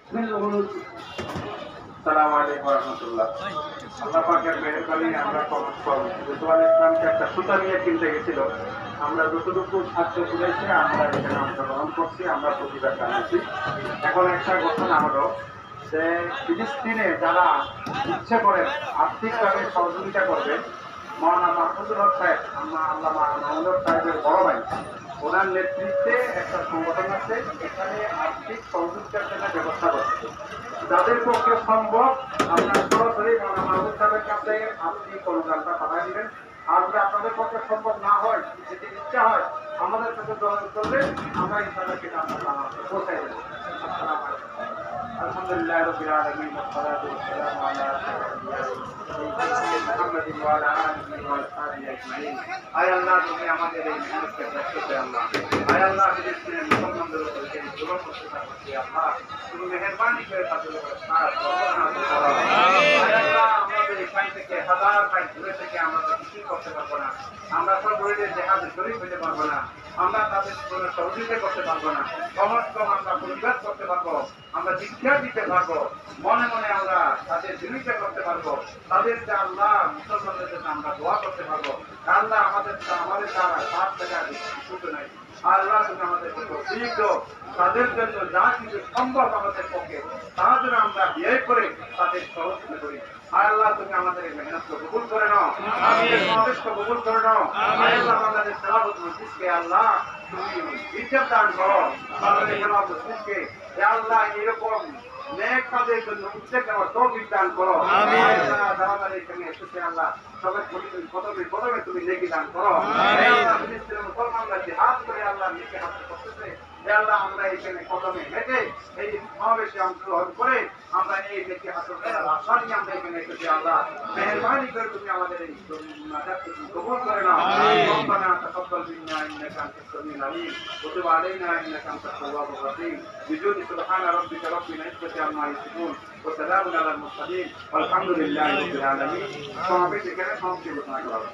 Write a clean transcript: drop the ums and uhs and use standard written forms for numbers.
আসসালামু আলাইকুম ওয়া রাহমাতুল্লাহ। আল্লাহ পাকের মেহেরবানি আমরা রিজওয়ান ইসলামকে একটা সুতা নিয়ে কিনতে গেছিল। আমরা যতটুকু সাধ্য কুলাইছে আমরা এখানে অংশগ্রহণ করছি, আমরা প্রতিবাদ জানাচ্ছি। এখন একটা ঘটনা হলো যে ফিলিস্তিনে যারা ইচ্ছে করে আর্থিকভাবে সহযোগিতা করবে, মৌলানা মাহমুদুল হক সাহেব, আল্লামা মাহমুদুল হক সাহেবের বড় ভাই, ওনার নেতৃত্বে একটা সংগঠন আছে, এখানে আর্থিক সহযোগিতার জন্য ব্যবস্থা করছে। যাদের পক্ষে সম্ভব আপনার সরাসরি মৌলানা মাহমুদ সাহেবের কাছে আর্থিক অনুদানটা পাঠিয়ে দিবেন। আর যদি আপনাদের পক্ষে সম্ভব না হয়, যদি ইচ্ছা হয় আমাদের সাথে যোগাযোগ করলে আমরা ইনশাআল্লাহ সেটা আপনার পৌঁছাই দেবো। আসসালামু আলাইকুম। আলহামদুলিল্লাহ রাব্বিল আলামিন ওয়াসসালাতু ওয়াসসালামু আলা মুহাম্মাদিন ওয়া আলা আলিহি ওয়া আসহাবিহি আজমাইন। আয় আল্লাহ, তুমি আমাদের এই মেহনতকে ব্যর্থ করে আল্লাহ। আয় আল্লাহ, ফিলিস্তিনের মুসলমানদের উপর যে জুলুম করতে থাকছে আল্লাহ, তুমি মেহেরবানি করে তাদের উপর সাহায্য করো। আয় আল্লাহ, আমাদের এখান থেকে হাজার মাইল দূরে থেকে আমরা কিছুই করতে পারবো না। আমরা সব বইদের জেহাদে শরীক হইতে পারবো না। আমরা তাদের কোনো সহযোগিতা করতে পারবো না। সমস্ত আমরা প্রতিবাদ করতে পারবো, আমরা শিক্ষা দিতে পারবো, মনে মনে আমরা তাদের বিরোধিতা করতে পারবো, তাদের যে আল্লাহ মুসলমানদের জন্য আমরা দোয়া করতে পারবো। আল্লাহ আমাদের দ্বারা সাত টাকা কিছু নাই। আল্লাহ তুমি আমাদের শীঘ্র তাদের জন্য যা কিছু সম্ভব আমাদের পক্ষে তার জন্য আমরা বিয়ে করে তাদের সহযোগিতা করি। আল্লাহ তুমি আমাদের এই মেহনতকে কবুল করে নাও, আমাদের সমাবেশকে কবুল করে নাও। আল্লাহ আমাদের তেলাওয়াত মজলিসকে আল্লাহ তুমি ইজ্জত দান করো। আমাদের তেলাওয়াত মজলিসকে আল্লাহ এরকম নেক কাজের জন্য উদ্যোগ নেওয়ার তৌফিক দান করো। আল্লাহ যারা এখানে এসেছে আল্লাহ সবাই প্রথমে তুমি নেকি দান করো। আল্লাহ ফিলিস্তিনের মুসলমানরা জিহাদ করে আল্লাহ নেকি হাসিল করতেছে। আল্লাহ আমরা এখানে কদমে হেঁটে এই সমাবেশে অংশগ্রহণ করে আমরা এই নেকি হাসিল করার আশা নিয়ে আমরা এখানে এসেছি। আল্লাহ মেহেরবানি করে তুমি আমাদের এই নাজাতকে কবুল করে নাও। রব্বানা তাকাব্বাল মিন্না ইন্নাকা আনতাস সামিউল আলিম ওয়া তুব আলাইনা ইন্নাকা আনতাত তাওয়াবুর রহিম। বিজুদি সুবহানা রাব্বিকা রাব্বিল ইজ্জাতি আম্মা ইয়াসিফুন ওয়া সালামুন আলাল মুরসালিন ওয়ালহামদুলিল্লাহি রাব্বিল আলামিন। সমাবেশ এখানে সমাপ্তি ঘোষণা করা হলো।